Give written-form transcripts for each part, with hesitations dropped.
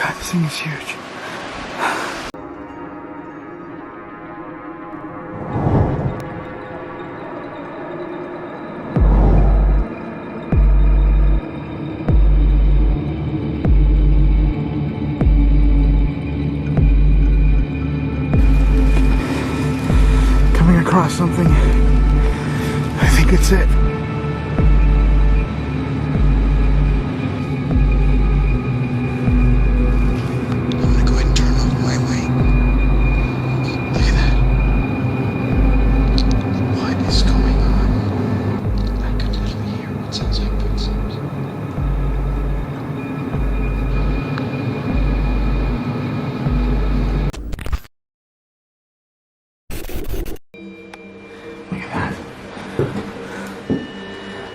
God, this thing is huge. Coming across something. I think it's it.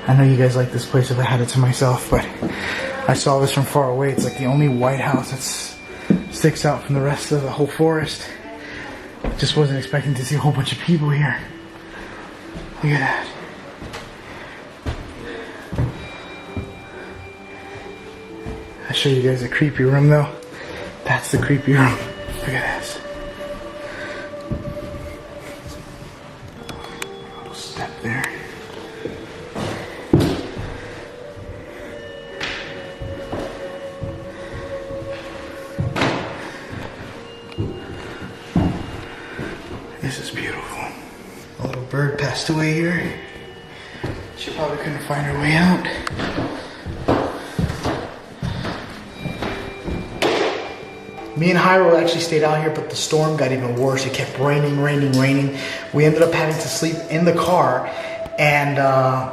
I know you guys like this place if I had it to myself, but I saw this from far away. It's like the only white house that sticks out from the rest of the whole forest. Just wasn't expecting to see a whole bunch of people here. Look at that. I'll show you guys a creepy room though. That's the creepy room. Look at this. Little step there. This is beautiful. A little bird passed away here. She probably couldn't find her way out. Me and Hyro actually stayed out here, but the storm got even worse. It kept raining. We ended up having to sleep in the car, and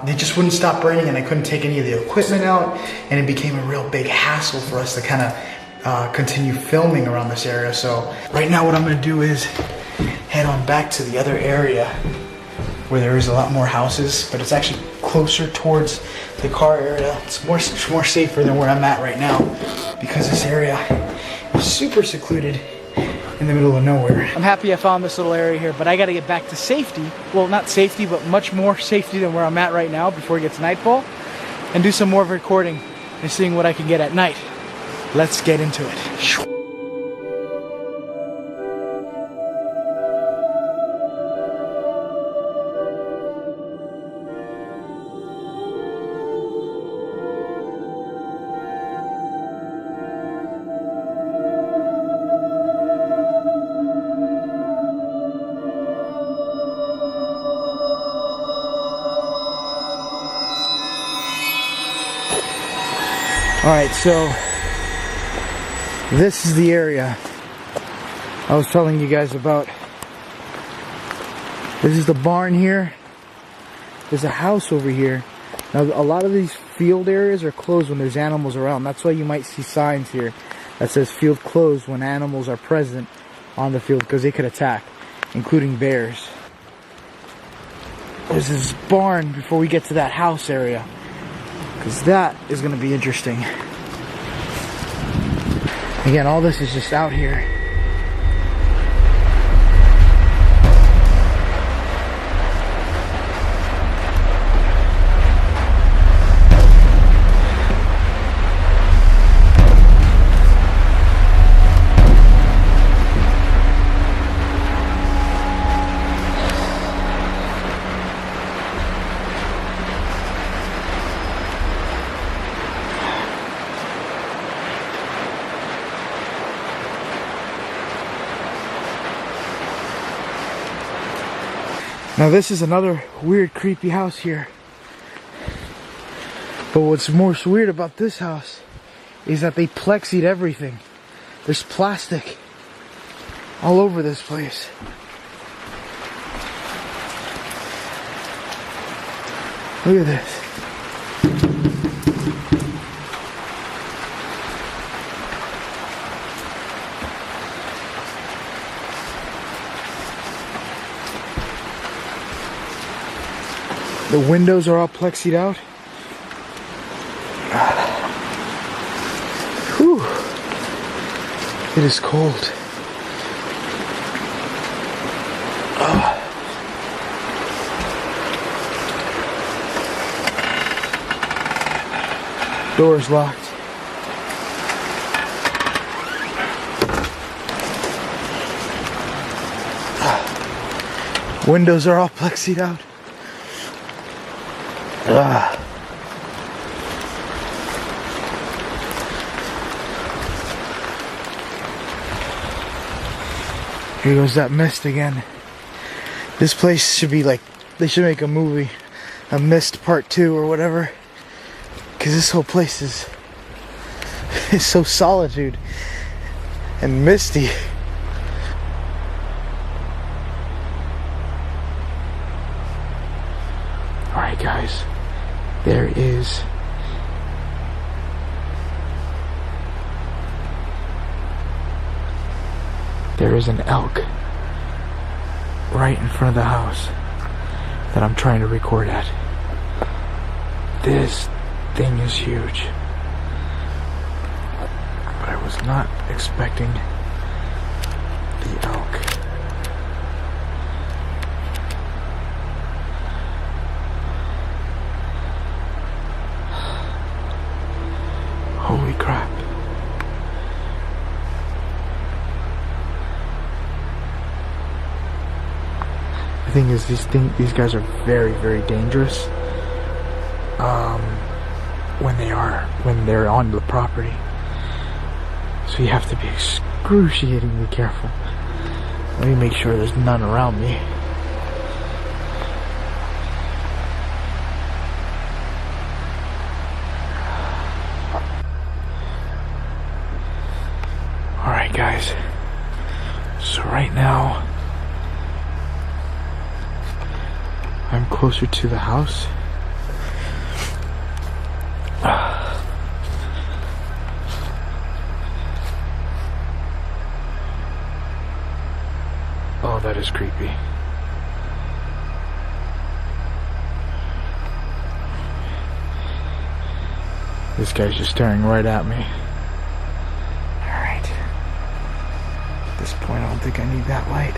it just wouldn't stop raining, and I couldn't take any of the equipment out, and it became a real big hassle for us to kind of continue filming around this area. So right now what I'm gonna do is head on back to the other area where there is a lot more houses, but it's actually closer towards the car area. It's more safer than where I'm at right now, because this area is super secluded in the middle of nowhere. I'm happy I found this little area here, but I gotta get back to safety. Well, not safety, but much more safety than where I'm at right now before it gets nightfall, and do some more recording and seeing what I can get at night. Let's get into it. Alright, so this is the area I was telling you guys about. This is the barn here. There's a house over here. Now, a lot of these field areas are closed when there's animals around. That's why you might see signs here that says field closed when animals are present on the field, because they could attack, including bears. There's this barn before we get to that house area, because that is going to be interesting. Again, all this is just out here. Now this is another weird, creepy house here. But what's more weird about this house is that they plexied everything. There's plastic all over this place. Look at this. The windows are all plexied out. Whew. It is cold. Door's locked. Windows are all plexied out. Ugh. Here goes that mist again. This place should be like, they should make a movie, a Mist Part 2 or whatever. Cause this whole place is so solitude and misty. Alright guys, there is an elk right in front of the house that I'm trying to record at. This thing is huge, but I was not expecting the elk. Holy crap. The thing is, these guys are very, very dangerous when they're on the property. So you have to be excruciatingly careful. Let me make sure there's none around me. Alright guys, so right now I'm closer to the house. Oh, that is creepy. This guy's just staring right at me. Alright. At this point, I don't think I need that light.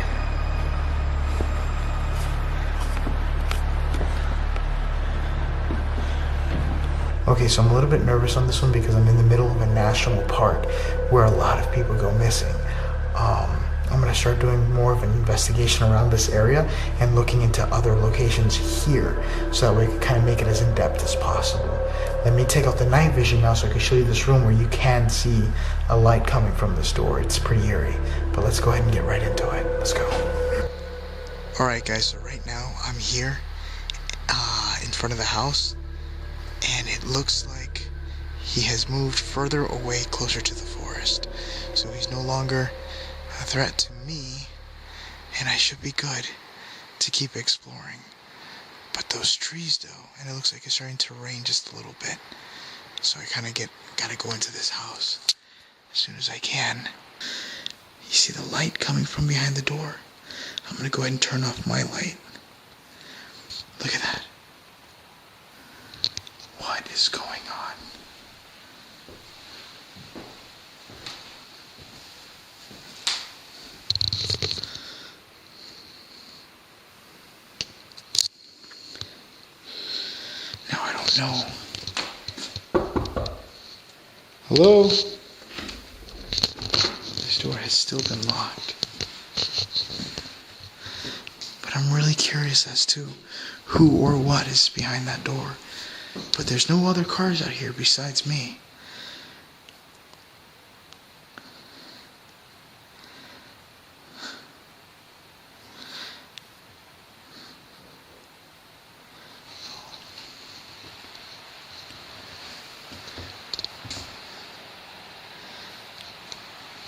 Okay, so I'm a little bit nervous on this one because I'm in the middle of a national park where a lot of people go missing. I'm going to start doing more of an investigation around this area and looking into other locations here so that we can kind of make it as in-depth as possible. Let me take out the night vision now so I can show you this room where you can see a light coming from this door. It's pretty eerie, but let's go ahead and get right into it. Let's go. Alright guys, so right now I'm here in front of the house, and it looks like he has moved further away, closer to the forest. So he's no longer a threat to me, and I should be good to keep exploring. But those trees though, and it looks like it's starting to rain just a little bit, so I kind of gotta go into this house as soon as I can. You see the light coming from behind the door? I'm gonna go ahead and turn off my light. Look at that. What is going on? Now I don't know. Hello? This door has still been locked. But I'm really curious as to who or what is behind that door. But there's no other cars out here besides me.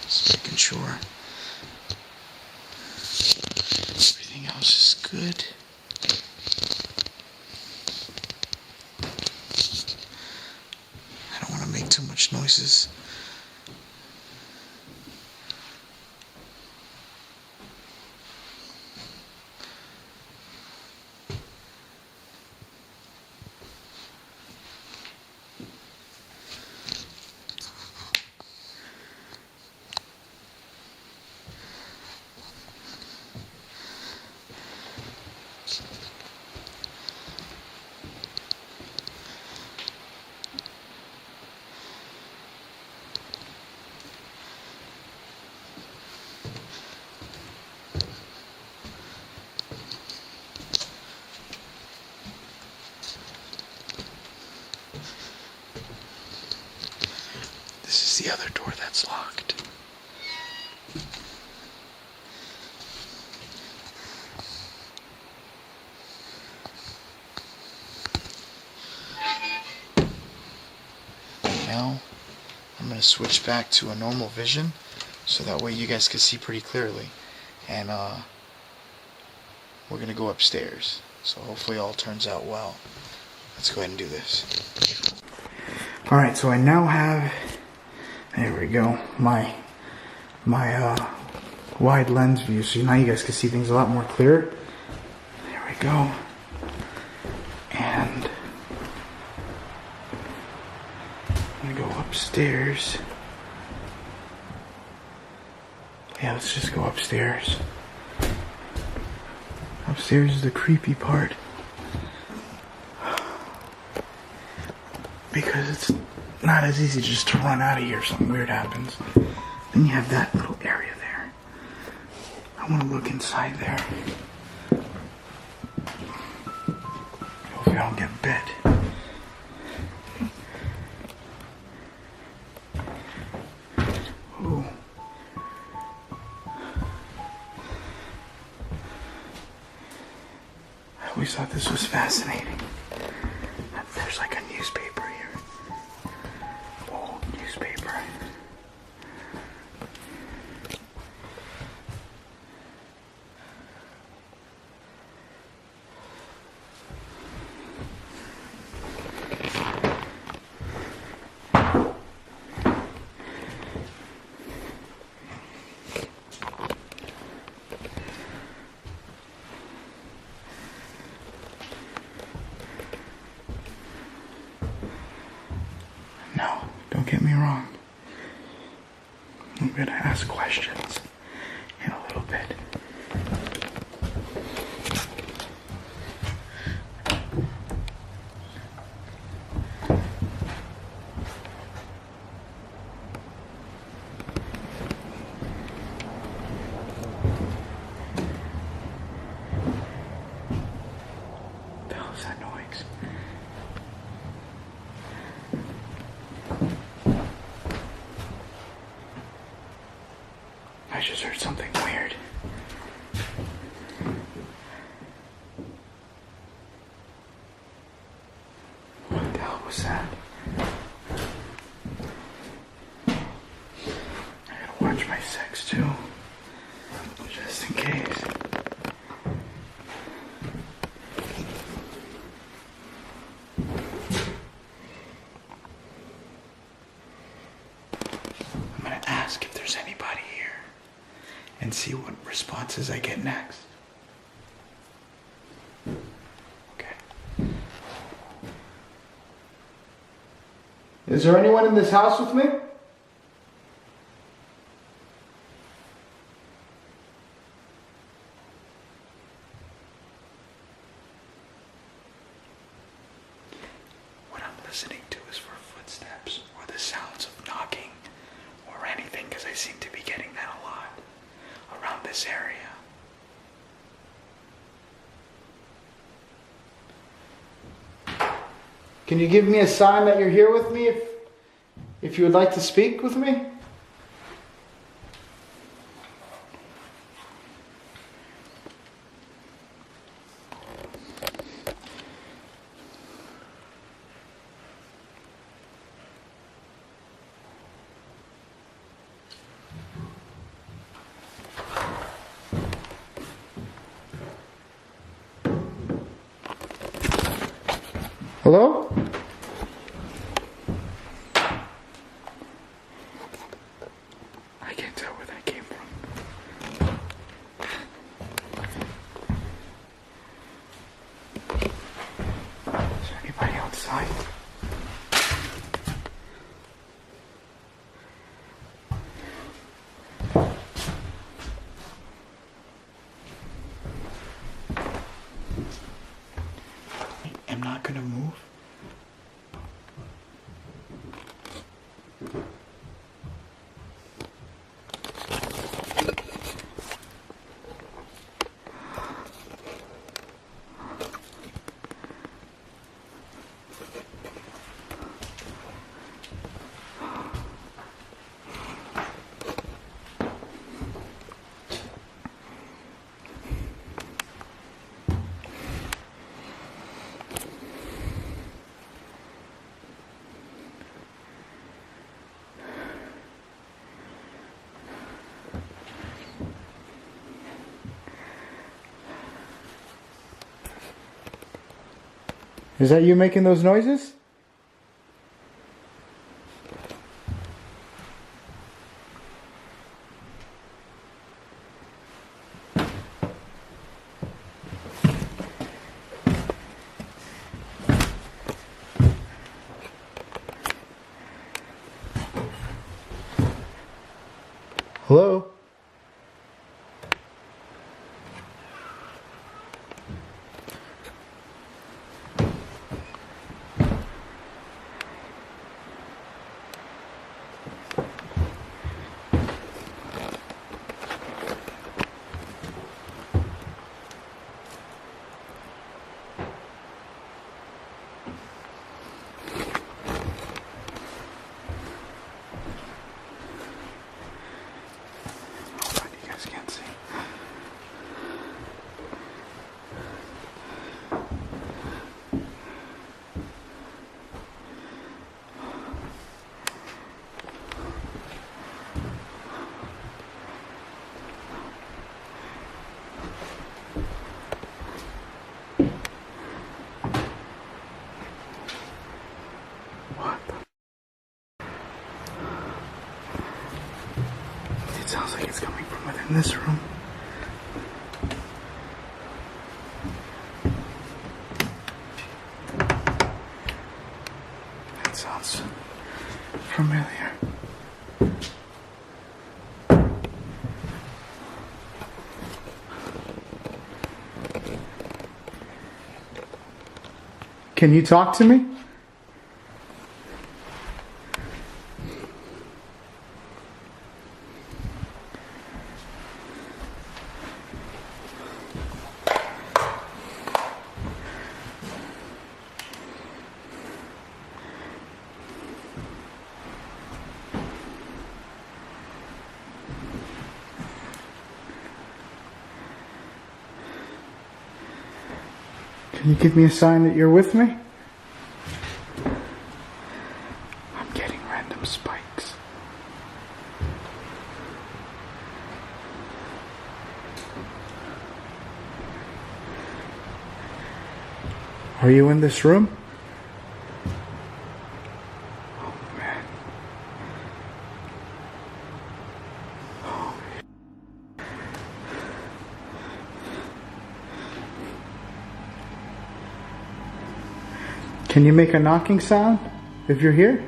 Just making sure everything else is good. Make too much noises. That's the other door that's locked. Now, I'm going to switch back to a normal vision so that way you guys can see pretty clearly. And we're going to go upstairs. So hopefully all turns out well. Let's go ahead and do this. Alright, so I now have, there we go, my wide lens view. So now you guys can see things a lot more clear. There we go. And I'm going to go upstairs. Yeah, let's just go upstairs. Upstairs is the creepy part. Because it's not as easy just to run out of here if something weird happens. Then you have that little area there. I want to look inside there. Hopefully I don't get bit. Ooh. I always thought this was fascinating. There's like a newspaper here. Old newspaper. No, don't get me wrong. I'm gonna ask questions in a little bit. What the hell is that noise? I just heard something weird. What the hell was that? I gotta watch my sex too, just in case. I'm gonna ask if there's anybody here and see what responses I get next. Okay. Is there anyone in this house with me? What I'm listening to is for footsteps or the sounds of knocking or anything, because I seem to be getting that a lot around this area. Can you give me a sign that you're here with me if you would like to speak with me? Hello? I can't tell where that came from. Is there anybody outside? I'm not gonna move. Is that you making those noises? Hello? Can't see. What? It sounds like it's coming from within this room. That sounds familiar. Can you talk to me? Can you give me a sign that you're with me? I'm getting random spikes. Are you in this room? Oh man. Can you make a knocking sound if you're here?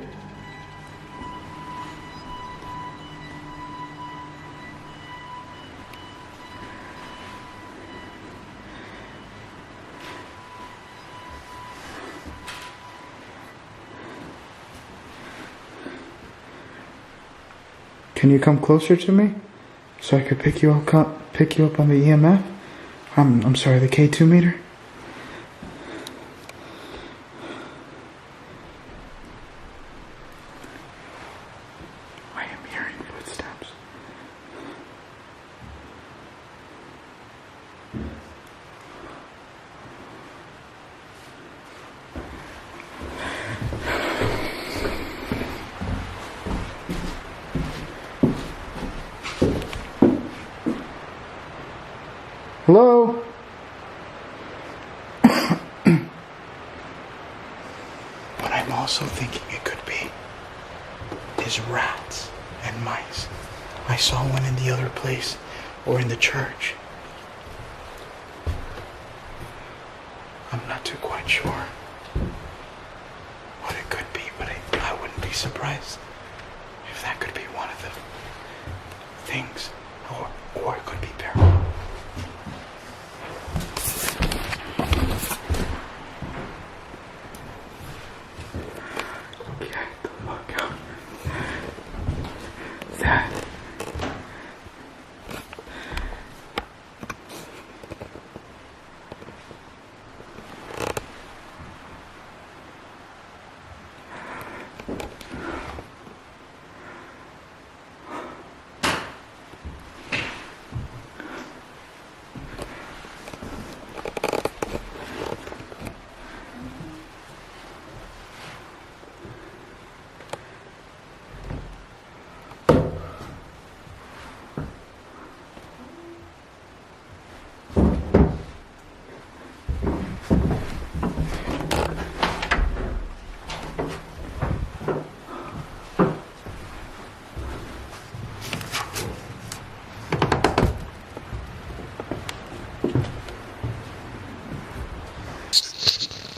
Can you come closer to me so I could pick you up on the EMF? I'm sorry, the K2 meter. I am hearing footsteps. Hello? What I'm also thinking it could be is rats and mice. I saw one in the other place, or in the church. I'm not too quite sure what it could be, but I wouldn't be surprised if that could be one of the things, or it could be paranormal.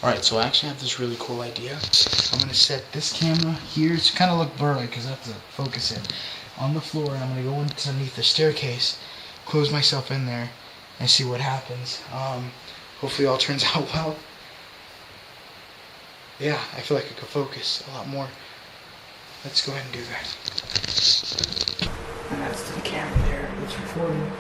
Alright, so I actually have this really cool idea. I'm going to set this camera here. It's kind of look blurry because I have to focus it on the floor. And I'm going to go underneath the staircase, close myself in there, and see what happens. Hopefully all turns out well. Yeah, I feel like I could focus a lot more. Let's go ahead and do that. And that's the camera there. It's recording.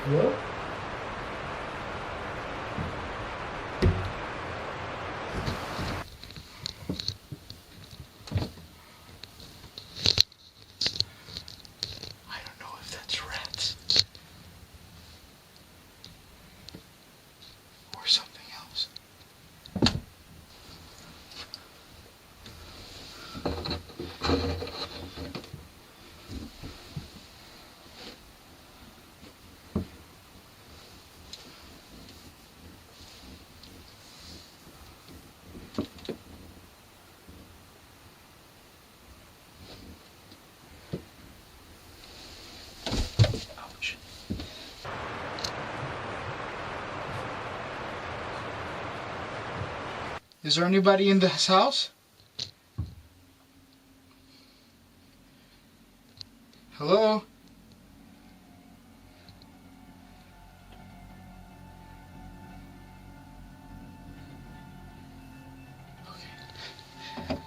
Hello? I don't know if that's rats or something else. Ouch. Is there anybody in this house? Hello? Okay.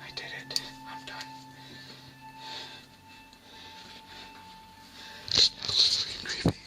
I did it. I'm done. That was freaking creepy.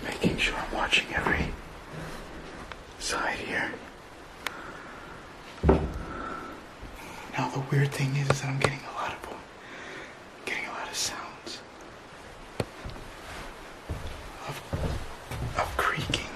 Making sure I'm watching every side here. Now the weird thing is that I'm getting a lot of sounds of creaking.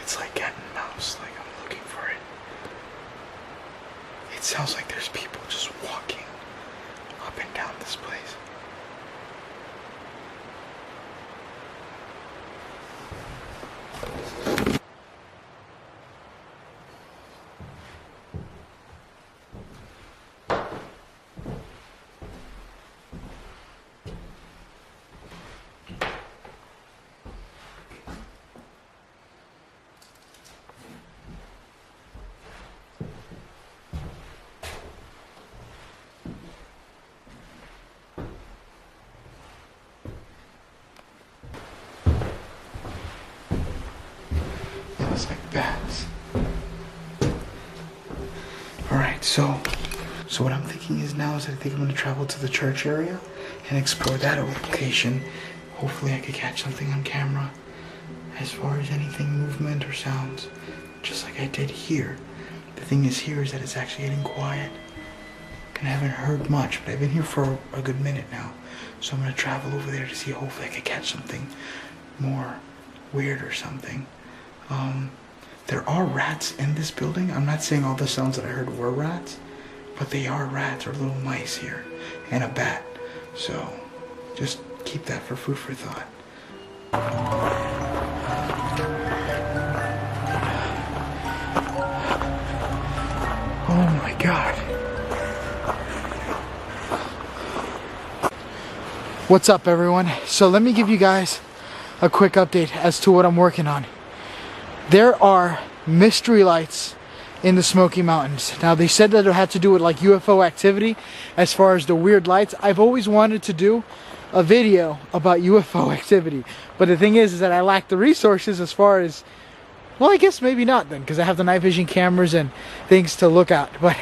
It's like cat and mouse, like I'm looking for it. It sounds like there's people just walking up and down this place. It's like bats. Alright, so what I'm thinking is now is I think I'm going to travel to the church area and explore that location. Hopefully I could catch something on camera as far as anything, movement or sounds, just like I did here. The thing is here is that it's actually getting quiet. And I haven't heard much, but I've been here for a good minute now. So I'm gonna travel over there to see, hopefully I could catch something more weird or something. There are rats in this building. I'm not saying all the sounds that I heard were rats, but they are rats or little mice here, and a bat. So just keep that for food for thought. Oh my God. What's up, everyone? So let me give you guys a quick update as to what I'm working on. There are mystery lights in the Smoky Mountains. Now they said that it had to do with like UFO activity as far as the weird lights. I've always wanted to do a video about UFO activity, but the thing is that I lack the resources as far as, well, I guess maybe not then, because I have the night vision cameras and things to look at. But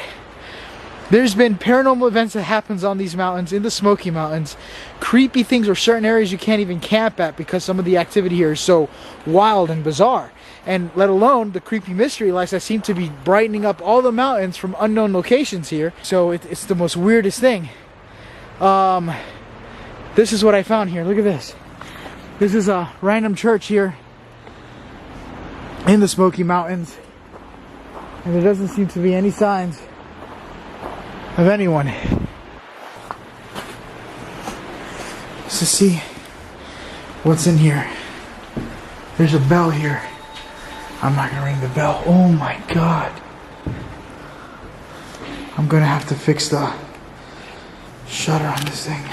there's been paranormal events that happens on these mountains, in the Smoky Mountains. Creepy things, or certain areas you can't even camp at because some of the activity here is so wild and bizarre. And let alone the creepy mystery lights that seem to be brightening up all the mountains from unknown locations here. So it's the most weirdest thing. This is what I found here. Look at this. This is a random church here in the Smoky Mountains. And there doesn't seem to be any signs of anyone. To see what's in here. There's a bell here. I'm not gonna ring the bell. Oh my God. I'm gonna have to fix the shutter on this thing.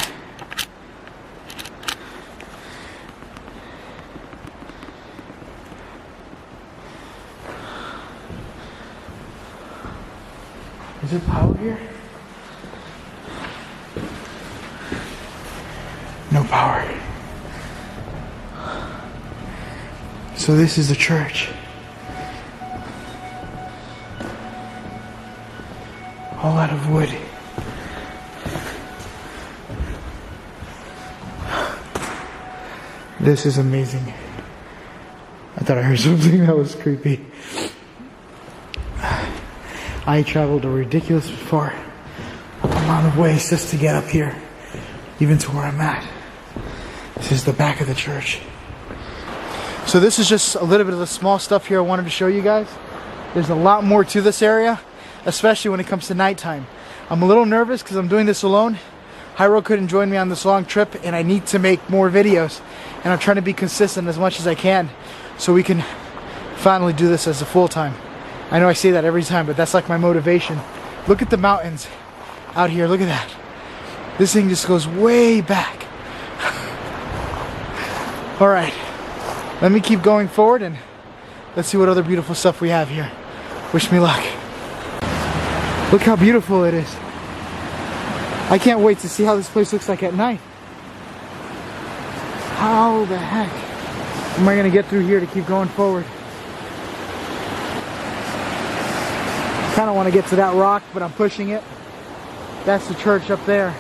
Is there power here? No power. So this is the church. All out of wood. This is amazing. I thought I heard something that was creepy. I traveled a ridiculous far amount of ways just to get up here, even to where I'm at. This is the back of the church. So this is just a little bit of the small stuff here I wanted to show you guys. There's a lot more to this area, especially when it comes to nighttime. I'm a little nervous because I'm doing this alone. Hyro couldn't join me on this long trip, and I need to make more videos. And I'm trying to be consistent as much as I can so we can finally do this as a full-time. I know I say that every time, but that's like my motivation. Look at the mountains out here. Look at that. This thing just goes way back. All right, let me keep going forward and let's see what other beautiful stuff we have here. Wish me luck. Look how beautiful it is. I can't wait to see how this place looks like at night. How the heck am I gonna get through here to keep going forward? Kind of want to get to that rock, but I'm pushing it. That's the church up there.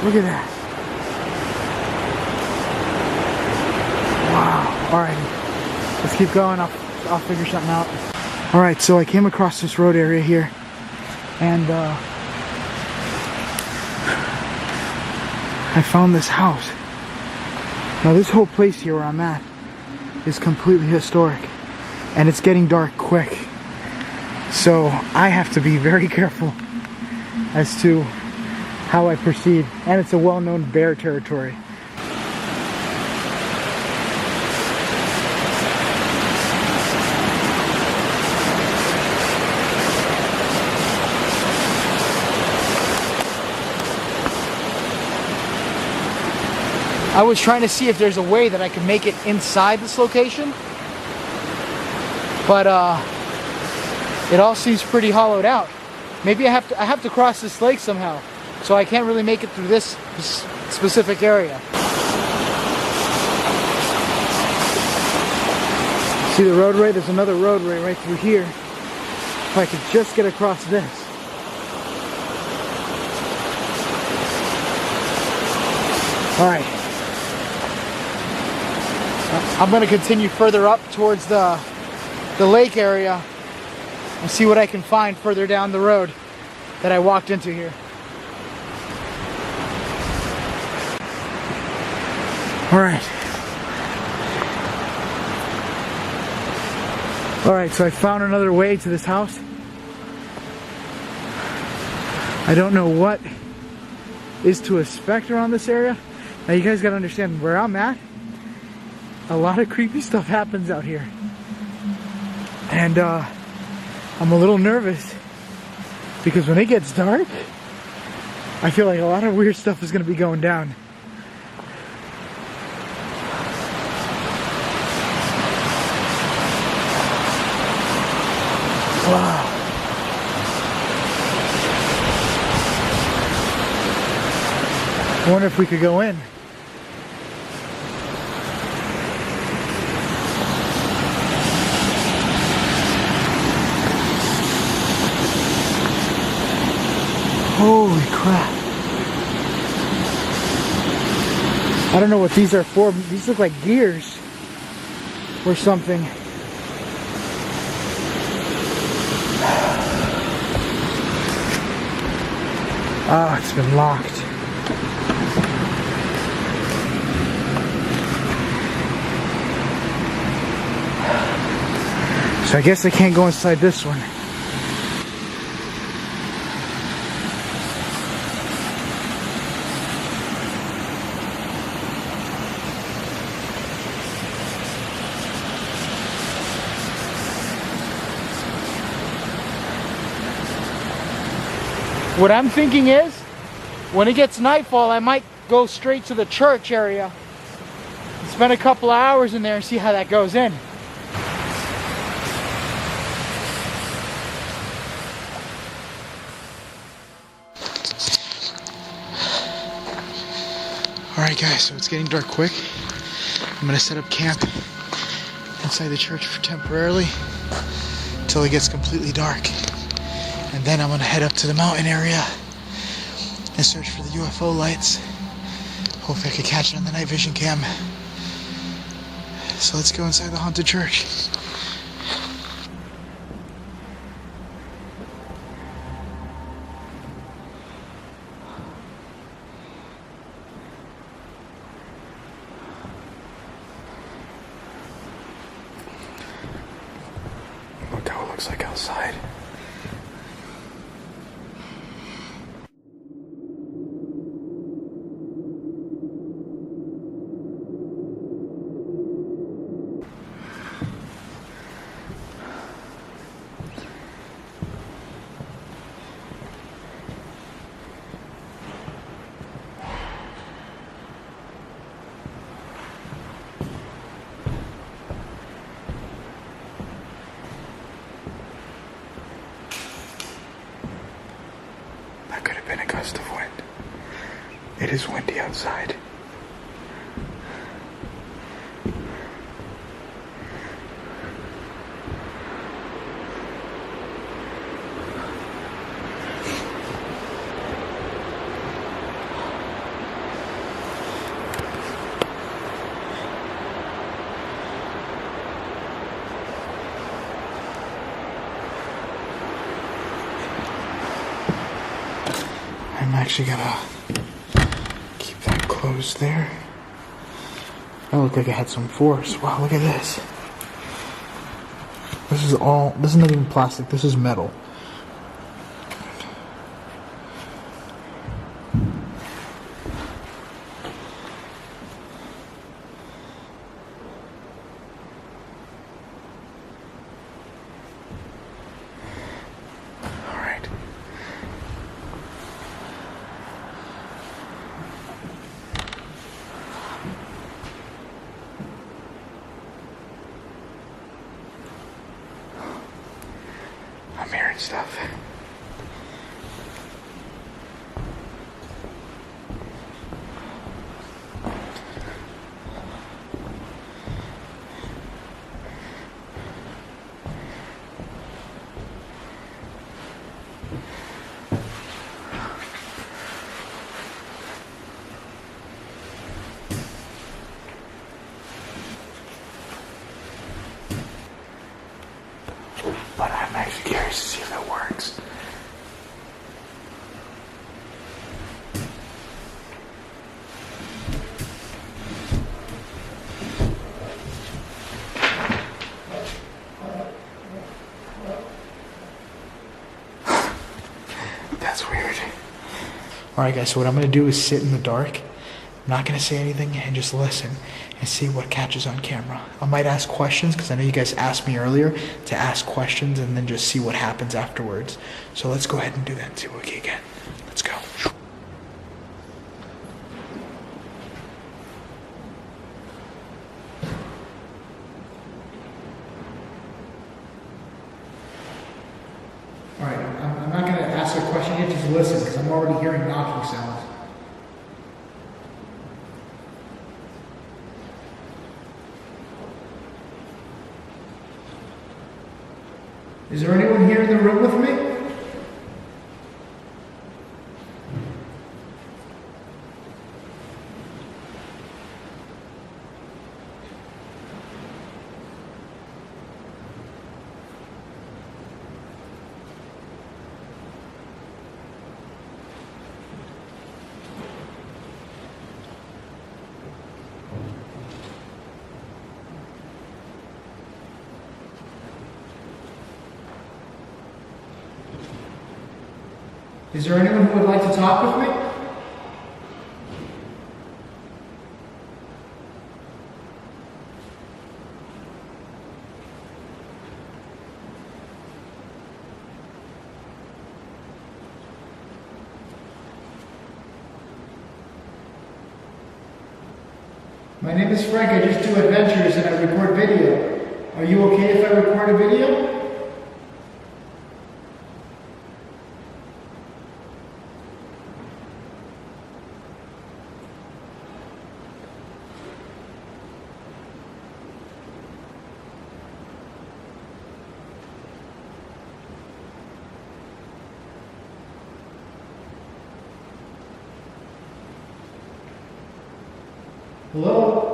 Look at that. Wow. Alrighty. Let's keep going. I'll figure something out. Alright, so I came across this road area here. And I found this house. Now this whole place here where I'm at is completely historic. And it's getting dark quick. So I have to be very careful as to how I proceed. And it's a well-known bear territory. I was trying to see if there's a way that I could make it inside this location. But it all seems pretty hollowed out. Maybe I have to cross this lake somehow, so I can't really make it through this specific area. See the roadway? There's another roadway right through here. If I could just get across this. All right, I'm gonna continue further up towards the lake area and see what I can find further down the road that I walked into here. All right, so I found another way to this house. I don't know what is to expect around this area. Now you guys gotta understand where I'm at. A lot of creepy stuff happens out here. And I'm a little nervous because when it gets dark, I feel like a lot of weird stuff is gonna be going down. Wow. I wonder if we could go in. Holy crap. I don't know what these are for. These look like gears or something. Oh, it's been locked. So I guess I can't go inside this one. What I'm thinking is, when it gets nightfall, I might go straight to the church area and spend a couple of hours in there and see how that goes in. Alright guys, so it's getting dark quick. I'm going to set up camp inside the church temporarily until it gets completely dark. And then I'm going to head up to the mountain area and search for the UFO lights. Hopefully I can catch it on the night vision cam. So let's go inside the haunted church. Look how it looks like outside. That could have been a gust of wind. It is windy outside. I'm actually gonna keep that closed there. That looked like it had some force. Wow, look at this. This is not even plastic, this is metal. I'm hearing stuff. curious to see if it works. That's weird. Alright guys, so what I'm going to do is sit in the dark. I'm not going to say anything and just listen and see what catches on camera. I might ask questions because I know you guys asked me earlier to ask questions and then just see what happens afterwards. So let's go ahead and do that and see what we can get. Let's go. Alright, I'm not going to ask a question yet, just listen because I'm already hearing knocking sounds. Is there anyone here in the room with me? Is there anyone who would like to talk with me? My name is Frank. I just do adventures and I record video. Are you okay if I record a video? Hello?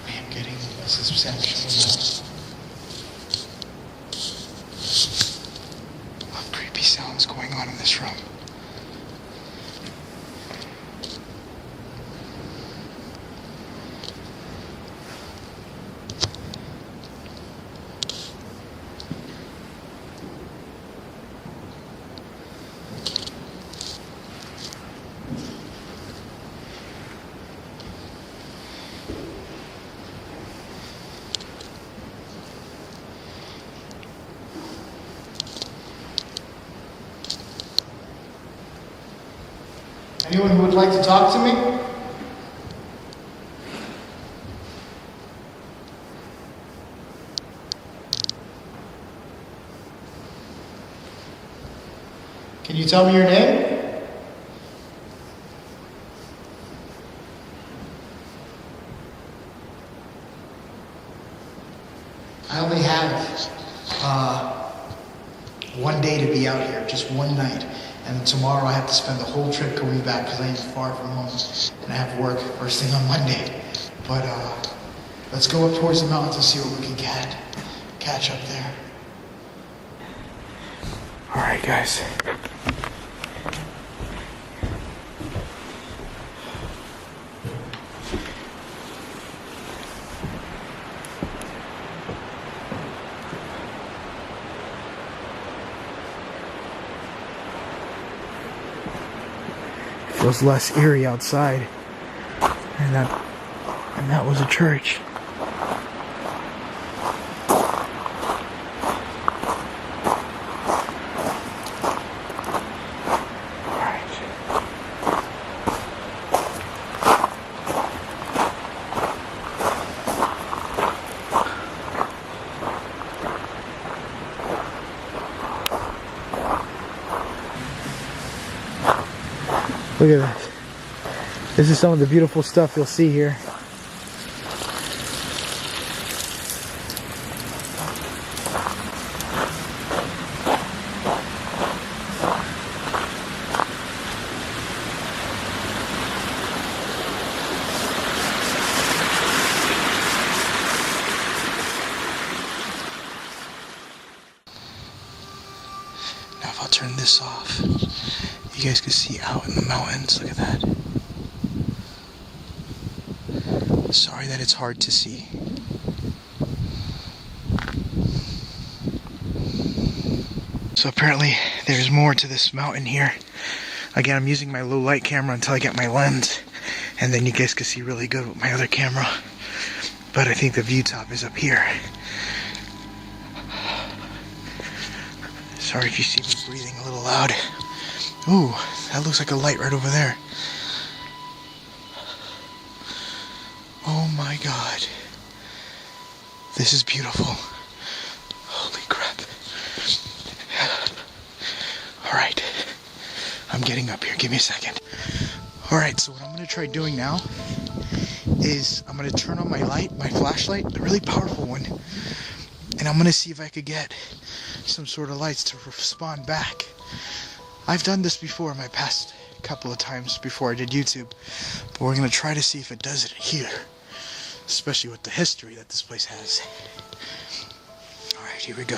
I am getting a substantial amount of creepy sounds going on in this room. Anyone who would like to talk to me? Can you tell me your name? I only have one day to be out here, just one night. And tomorrow I have to spend the whole trip going back because I am far from home and I have work first thing on Monday. But let's go up towards the mountains and see what we can catch up there. All right, guys. It was less eerie outside, and that was a church. Look at that. This is some of the beautiful stuff you'll see here. Now if I'll turn this off, you guys can see out in the mountains. Look at that. Sorry that it's hard to see. So apparently there's more to this mountain here. Again, I'm using my low light camera until I get my lens, and then you guys can see really good with my other camera. But I think the view top is up here. Sorry if you see me breathing a little loud. Ooh, that looks like a light right over there. Oh my God. This is beautiful. Holy crap. Alright. I'm getting up here. Give me a second. Alright, so what I'm going to try doing now is I'm going to turn on my light, my flashlight, a really powerful one. And I'm going to see if I could get some sort of lights to respond back. I've done this before in my past couple of times before I did YouTube. But we're going to try to see if it does it here. Especially with the history that this place has. Alright, here we go.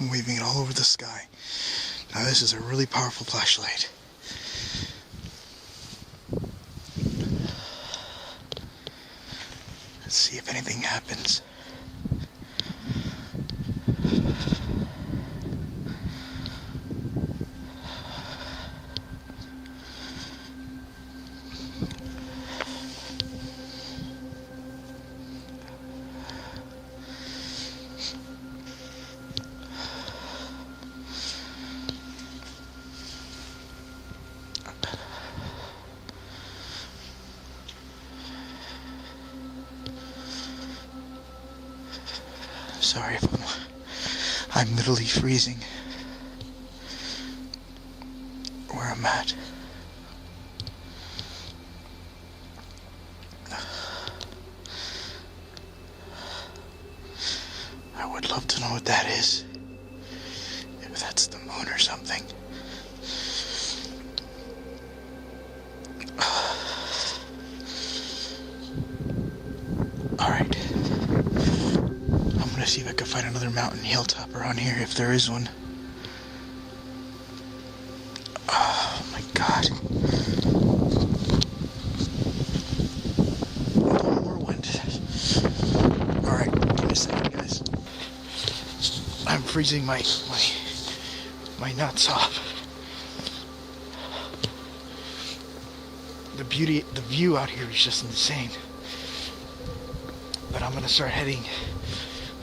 I'm waving it all over the sky. Now this is a really powerful flashlight. Let's see if anything happens. Sorry if I'm literally freezing where I'm at. I would love to know what that is. If that's the moon or something. Alright. See if I can find another mountain hilltop around here, if there is one. Oh my God. More wind. Alright, give me a second, guys. I'm freezing my nuts off. The view out here is just insane. But I'm gonna start heading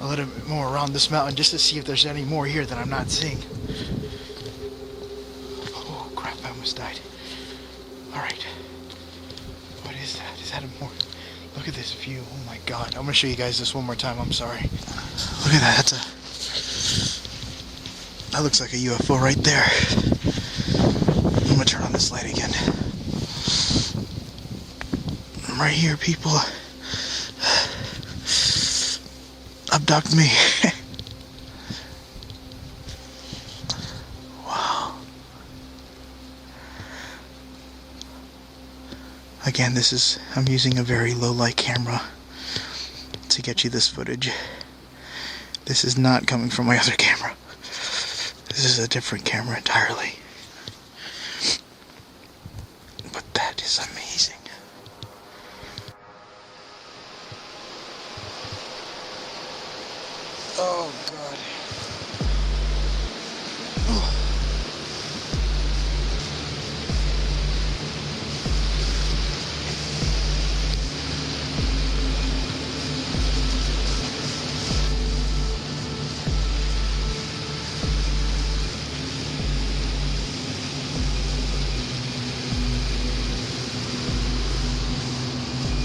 a little bit more around this mountain just to see if there's any more here that I'm not seeing. Oh crap, I almost died. Alright. What is that? Is that a more? Look at this view. Oh my God. I'm gonna show you guys this one more time. I'm sorry. Look at that. That looks like a UFO right there. I'm gonna turn on this light again. I'm right here, people. Abduct me. Wow. Again, I'm using a very low light camera to get you this footage. This is not coming from my other camera. This is a different camera entirely. But that is amazing. Oh God. Oh.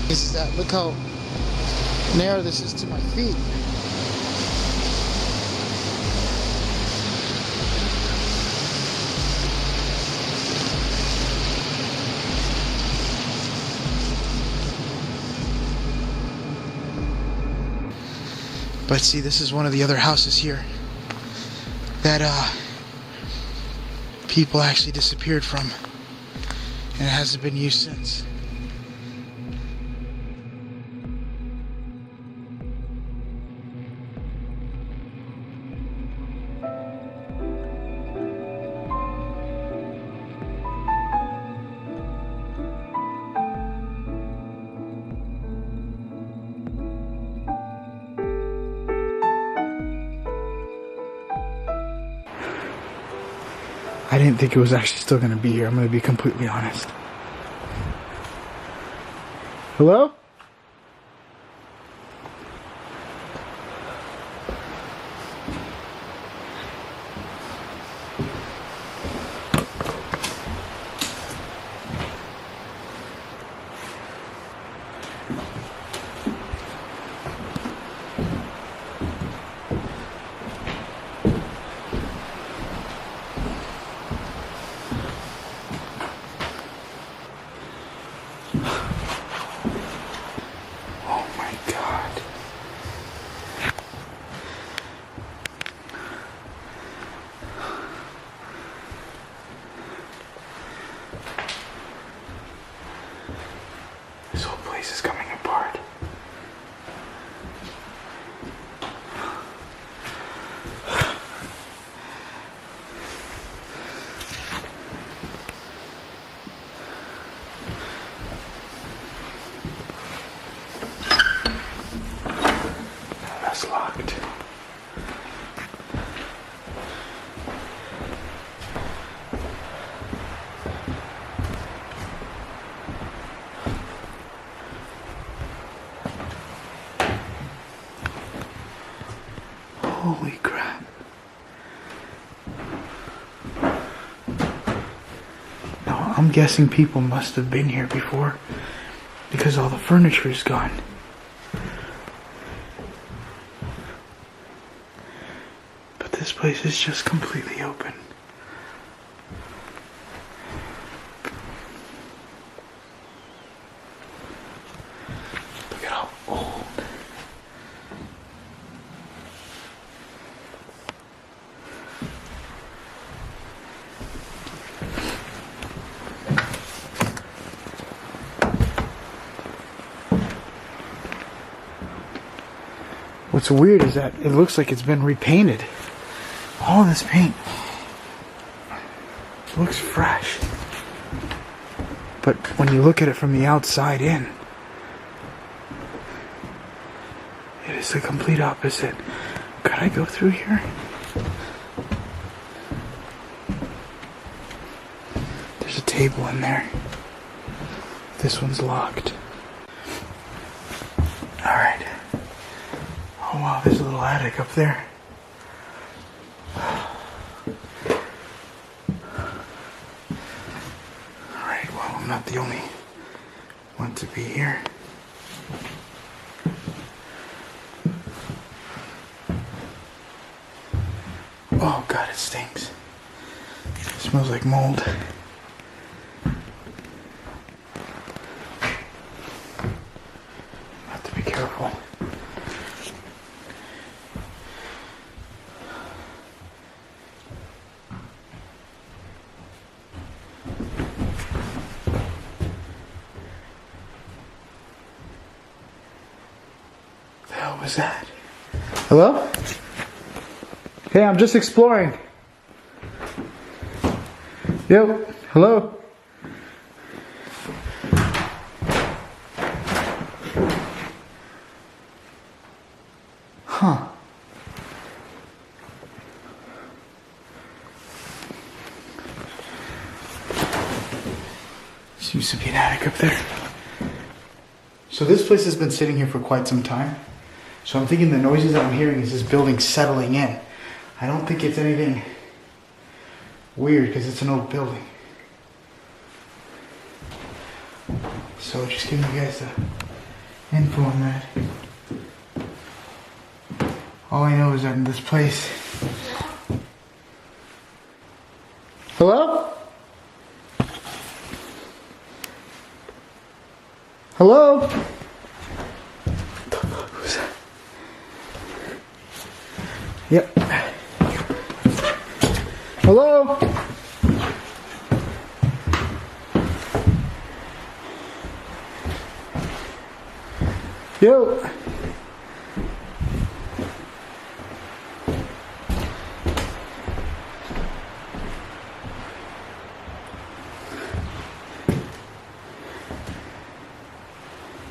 This is that. Look how narrow this is to my feet. But see, this is one of the other houses here that people actually disappeared from, and it hasn't been used since. I didn't think it was actually still going to be here. I'm going to be completely honest. Hello? This whole place is coming apart. That's locked. Holy crap. Now, I'm guessing people must have been here before because all the furniture is gone. But this place is just completely open. Look at how old. What's weird is that it looks like it's been repainted. All this paint looks fresh. But when you look at it from the outside in, it is the complete opposite. Could I go through here? There's a table in there. This one's locked. Alright. Oh wow, there's a little attic up there. Alright, well, I'm not the only one to be here. Oh god, it stinks. It smells like mold. Have to be careful. What was that? Hello? Hey, I'm just exploring. Yo, hello? Huh. Seems to be an attic up there. So this place has been sitting here for quite some time. So I'm thinking the noises that I'm hearing is this building settling in. I don't think it's anything weird because it's an old building. So just giving you guys the info on that. All I know is that in this place... Hello? Hello? Who's that? Yep. Hello? Yo.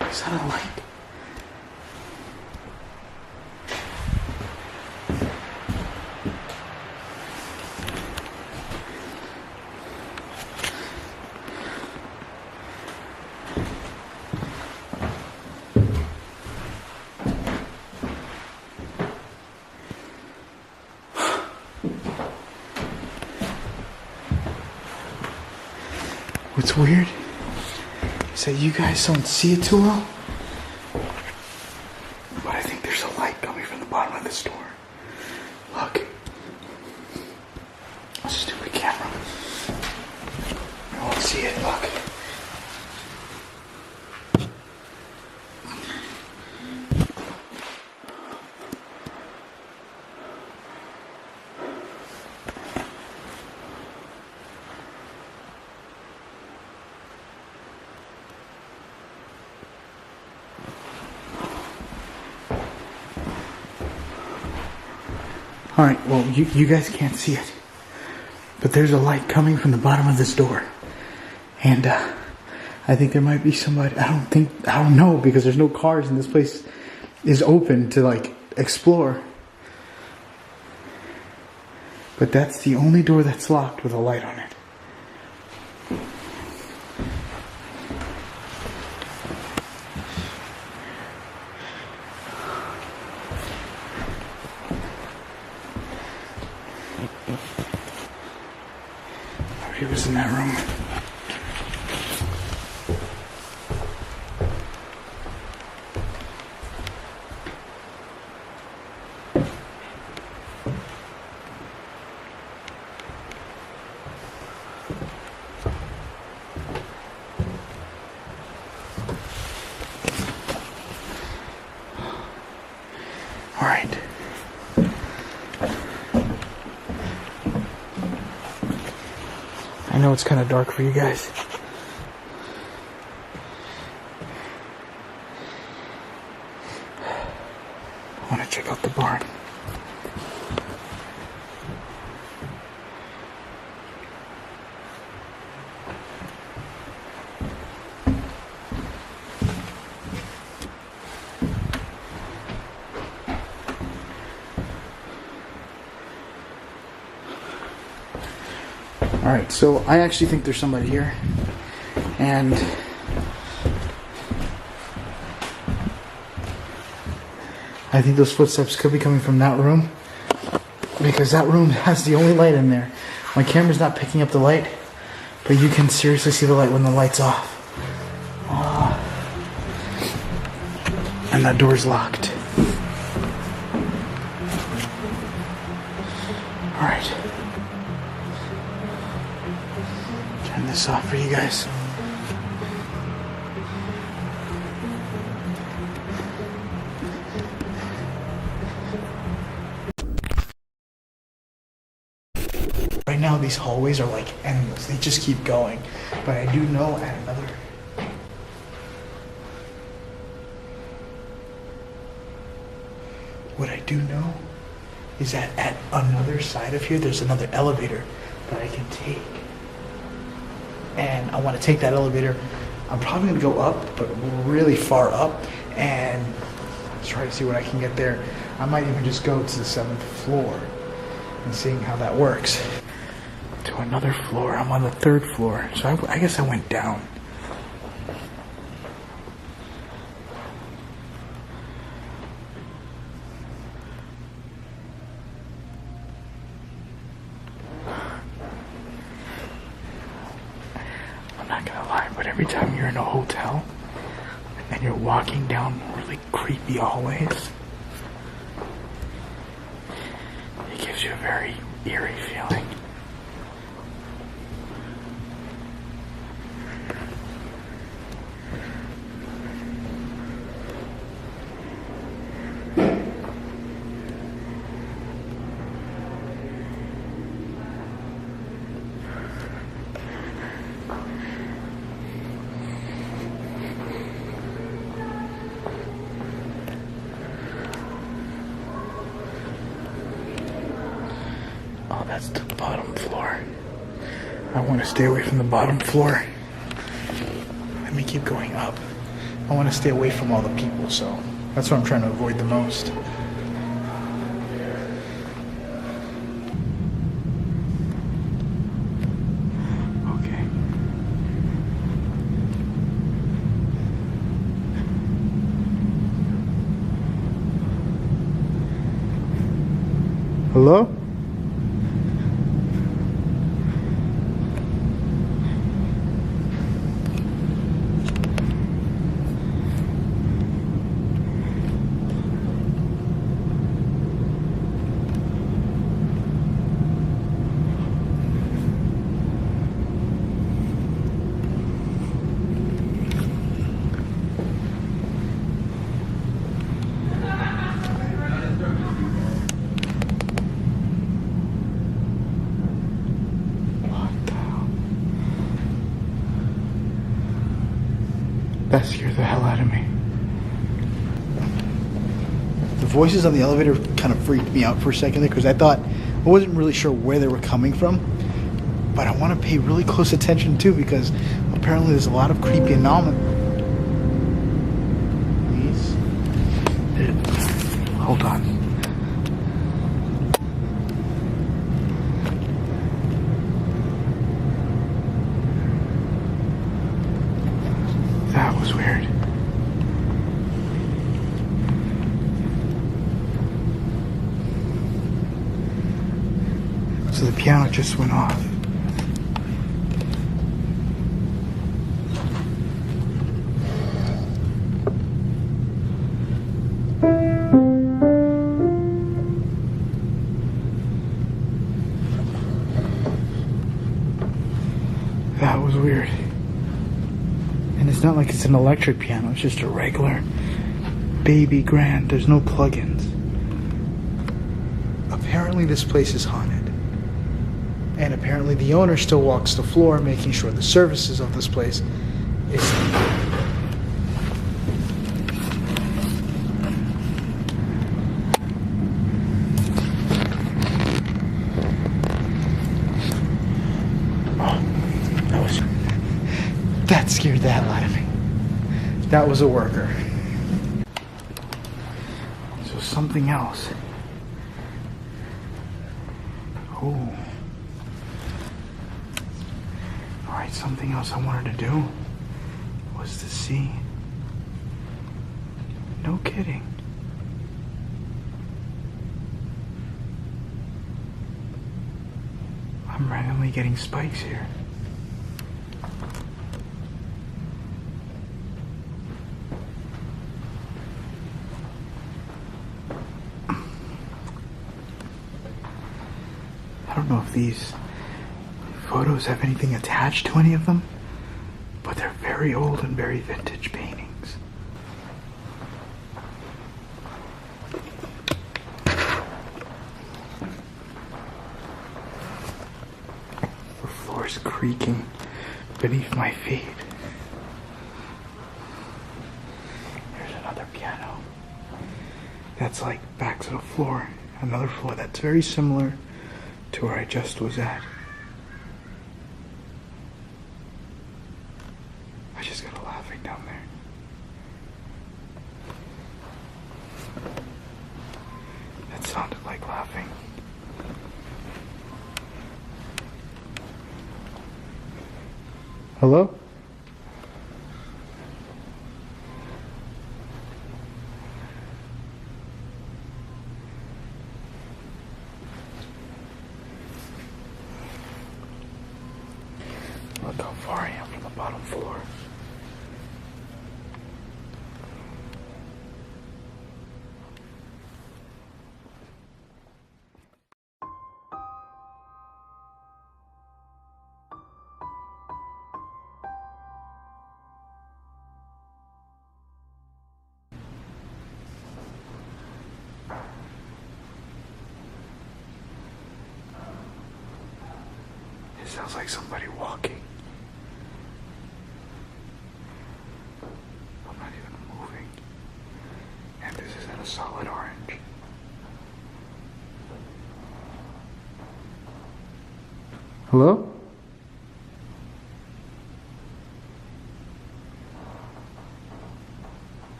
Is that a light? What's weird is that you guys don't see it too well, but I think there's a light coming from the bottom of this door. Look. Stupid camera. I won't see it, look. Alright, well, you guys can't see it, but there's a light coming from the bottom of this door, and I think there might be somebody. I don't know, because there's no cars and this place is open to like explore, but that's the only door that's locked with a light on it. He was in that room. All right. I know it's kind of dark for you guys. I want to check out the barn. Alright, so I actually think there's somebody here, and I think those footsteps could be coming from that room, because that room has the only light in there. My camera's not picking up the light, but you can seriously see the light when the light's off. And that door's locked. Alright. Turn this off for you guys. Right now these hallways are like endless. They just keep going. But I do know at another... What I do know is that at another side of here, there's another elevator that I can take. And I want to take that elevator. I'm probably going to go up, but really far up, and try to see what I can get there. I might even just go to the 7th floor and seeing how that works. To another floor. I'm on the 3rd floor, so I guess I went down. I'm not gonna lie, but every time you're in a hotel and you're walking down really creepy hallways, it gives you a very eerie feeling. That's the bottom floor. I want to stay away from the bottom floor. Let me keep going up. I want to stay away from all the people, so that's what I'm trying to avoid the most. Okay. Hello? That scared the hell out of me. The voices on the elevator kind of freaked me out for a second there because I wasn't really sure where they were coming from. But I want to pay really close attention too because apparently there's a lot of creepy anomalies. Hold on. That was weird. So the piano just went off. That was weird. And it's not like it's an electric piano, it's just a regular baby grand. There's no plugins. Apparently this place is haunted. And apparently the owner still walks the floor making sure the services of this place is that scared the hell out of me. That was a worker. So something else. Oh. Alright, something else I wanted to do was to see. No kidding. I'm randomly getting spikes here. I don't know if these photos have anything attached to any of them, but they're very old and very vintage paintings. The floor is creaking beneath my feet. Here's another piano. That's like back to the floor. Another floor that's very similar to where I just was at. I just got a laughing down there. That sounded like laughing. Hello? Look how far I am from the bottom floor. It sounds like somebody walking. I'm not even moving. And this is in a solid orange. Hello?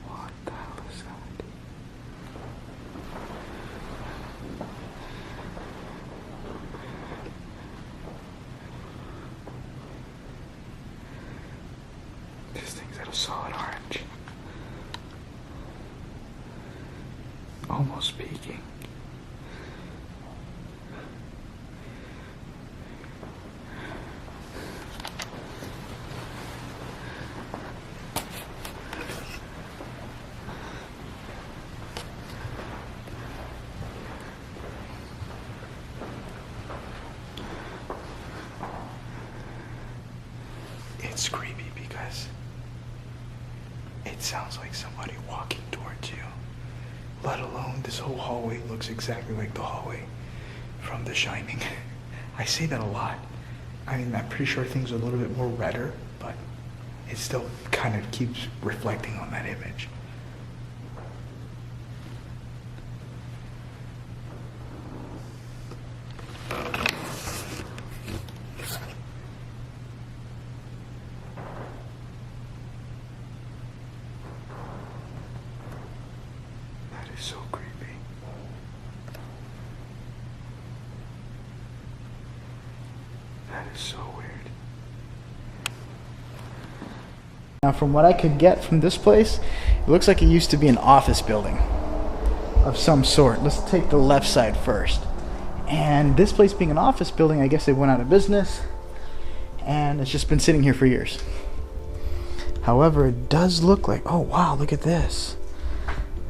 What the hell is that? This thing's at a solid orange. Almost peaking. It's creepy because it sounds like somebody walking towards you, let alone this whole hallway looks exactly like the hallway from The Shining. I say that a lot. I mean, I'm pretty sure things are a little bit more redder, but it still kind of keeps reflecting on that image. So creepy. That is so weird. Now, from what I could get from this place, it looks like it used to be an office building of some sort. Let's take the left side first. And this place being an office building, I guess they went out of business and it's just been sitting here for years. However, it does look like, oh wow, look at this.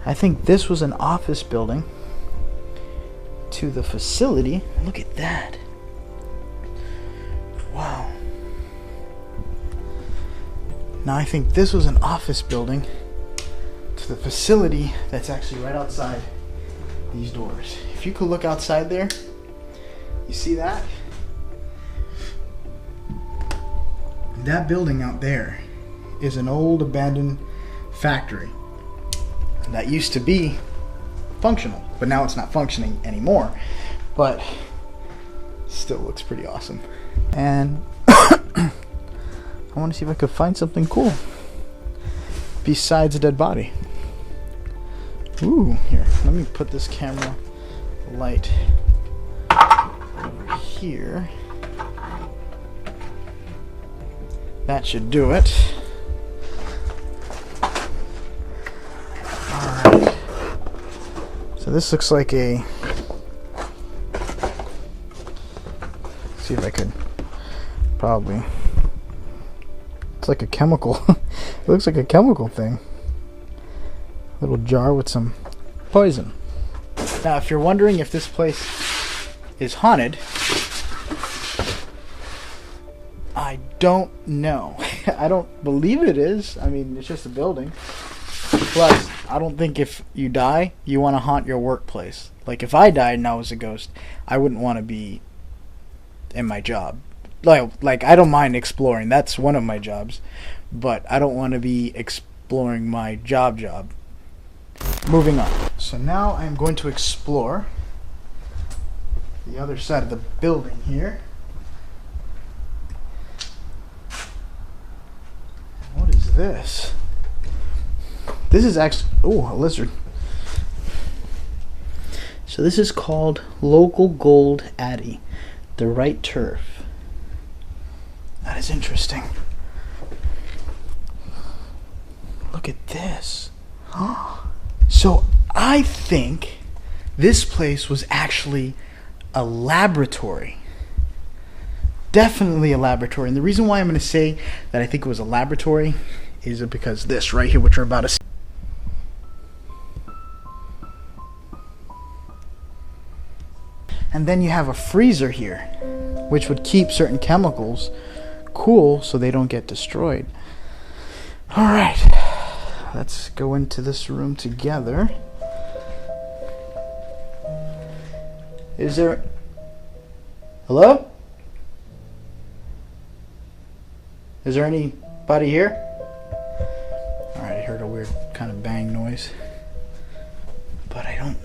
I think this was an office building to the facility. Look at that. Wow. Now I think this was an office building to the facility that's actually right outside these doors. If you could look outside there, you see that? That building out there is an old abandoned factory that used to be functional, but now it's not functioning anymore, but still looks pretty awesome. And I want to see if I could find something cool besides a dead body. Ooh, here, let me put this camera light over here. That should do it. So this looks like a, see if I could probably, it's like a chemical. It looks like a chemical thing. Little jar with some poison. Now if you're wondering if this place is haunted, I don't know. I don't believe it is. I mean, it's just a building. Plus, I don't think if you die, you want to haunt your workplace. Like, if I died and I was a ghost, I wouldn't want to be in my job. Like, I don't mind exploring. That's one of my jobs. But I don't want to be exploring my job. Moving on. So now I'm going to explore the other side of the building here. What is this? This is actually, oh, a lizard. So this is called Local Gold Addy, the right turf. That is interesting. Look at this. So I think this place was actually a laboratory. Definitely a laboratory. And the reason why I'm going to say that I think it was a laboratory is because this right here, which we're about to see. And then you have a freezer here, which would keep certain chemicals cool so they don't get destroyed. All right, let's go into this room together. Is there... Hello? Is there anybody here? All right, I heard a weird kind of bang noise, but I don't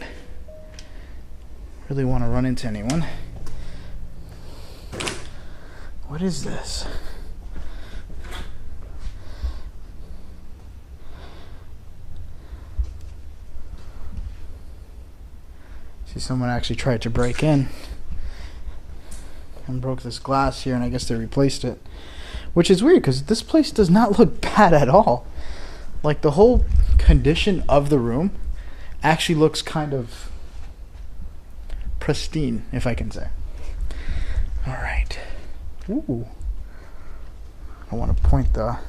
really want to run into anyone. What is this? See, someone actually tried to break in and broke this glass here, and I guess they replaced it. Which is weird, because this place does not look bad at all. Like, the whole condition of the room actually looks kind of pristine, if I can say. Alright. Ooh. I want to point the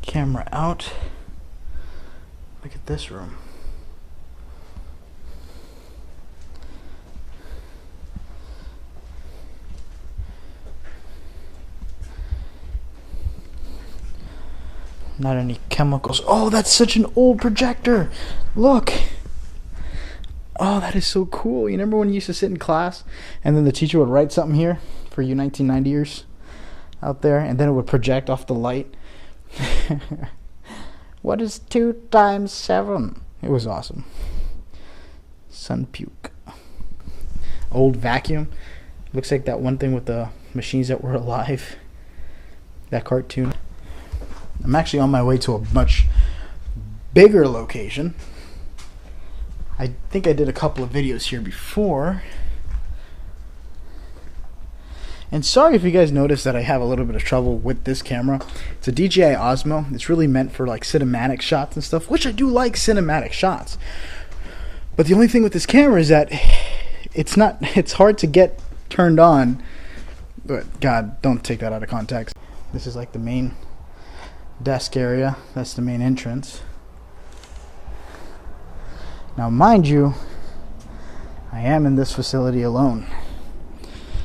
camera out. Look at this room. Not any chemicals. Oh, that's such an old projector. Look. Oh, that is so cool. You remember when you used to sit in class and then the teacher would write something here for you 1990ers out there, and then it would project off the light? What is 2 times 7? It was awesome. Sun puke. Old vacuum. Looks like that one thing with the machines that were alive. That cartoon. I'm actually on my way to a much bigger location. I think I did a couple of videos here before. And sorry if you guys noticed that I have a little bit of trouble with this camera. It's a DJI Osmo. It's really meant for like cinematic shots and stuff, which I do like cinematic shots. But the only thing with this camera is that it's hard to get turned on. But God, don't take that out of context. This is like the main desk area. That's the main entrance. Now mind you, I am in this facility alone,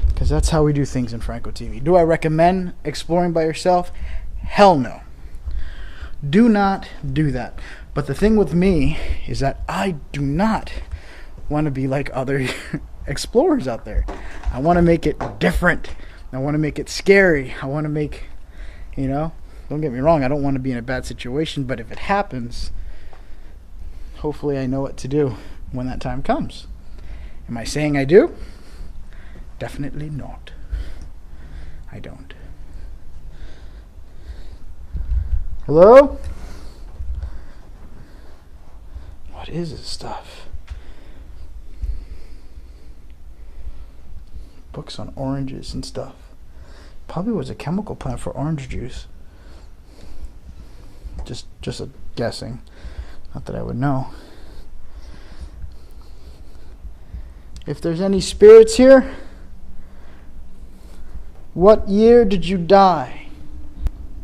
because that's how we do things in Franco TV. Do I recommend exploring by yourself? Hell no. Do not do that. But the thing with me is that I do not want to be like other explorers out there. I want to make it different. I want to make it scary. I want to make, don't get me wrong, I don't want to be in a bad situation, but if it happens, hopefully I know what to do when that time comes. Am I saying I do? Definitely not. I don't. Hello? What is this stuff? Books on oranges and stuff. Probably was a chemical plant for orange juice. Just a guessing. Not that I would know. If there's any spirits here, what year did you die?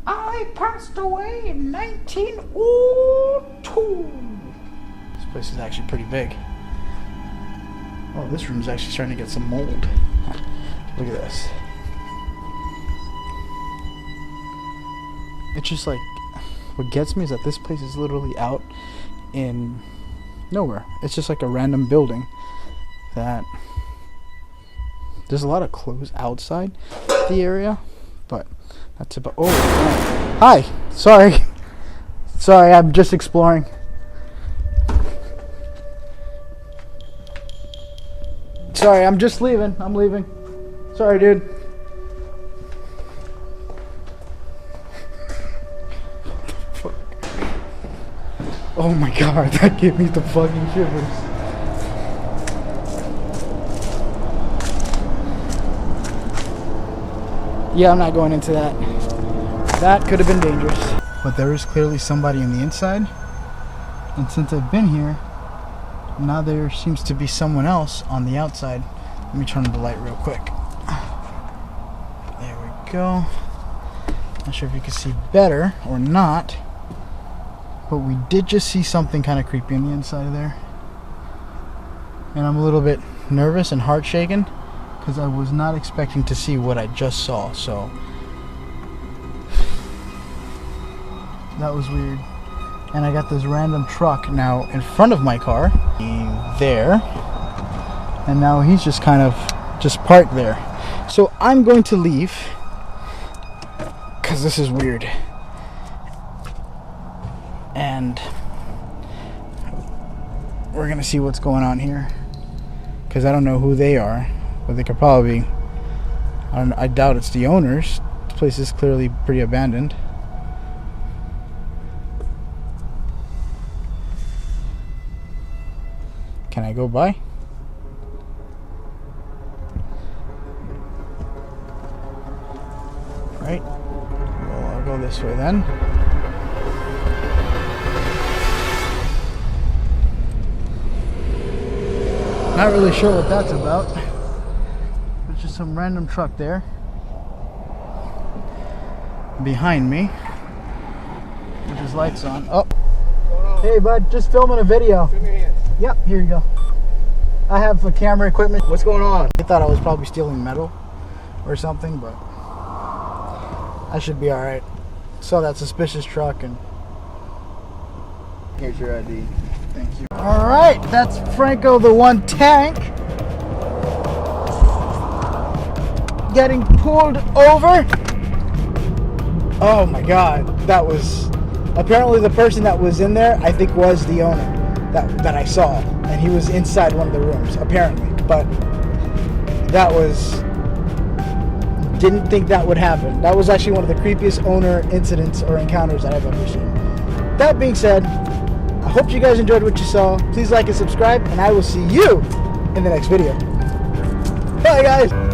I passed away in 1902. This place is actually pretty big. Oh, this room's actually starting to get some mold. Look at this. It's just like, what gets me is that this place is literally out in nowhere. It's just like a random building that there's a lot of clothes outside the area, but that's about. Oh, hi. Sorry, I'm just exploring. Sorry, I'm just leaving. I'm leaving. Sorry, dude. Oh my God, that gave me the fucking shivers. Yeah, I'm not going into that. That could have been dangerous. But there is clearly somebody on the inside. And since I've been here, now there seems to be someone else on the outside. Let me turn on the light real quick. There we go. Not sure if you can see better or not. But we did just see something kind of creepy on the inside of there. And I'm a little bit nervous and heart shaken because I was not expecting to see what I just saw. So that was weird. And I got this random truck now in front of my car. There. And now he's just kind of just parked there. So I'm going to leave because this is weird. And we're going to see what's going on here. Because I don't know who they are. But they could probably be I doubt it's the owner's. This place is clearly pretty abandoned. Can I go by? Right. Well, I'll go this way then. Not really sure what that's about. There's just some random truck there behind me with his lights on. Oh, hey bud, just filming a video. Give me your hand. Yep, here you go. I have the camera equipment. What's going on? I thought I was probably stealing metal or something, but I should be alright. Saw that suspicious truck and... Here's your ID. Thank you. Alright, that's Franco the One Tank getting pulled over. Oh my god, that was... Apparently the person that was in there, I think, was the owner that I saw. And he was inside one of the rooms, apparently. But that was... Didn't think that would happen. That was actually one of the creepiest owner incidents or encounters that I've ever seen. That being said, I hope you guys enjoyed what you saw. Please like and subscribe, and I will see you in the next video. Bye, guys.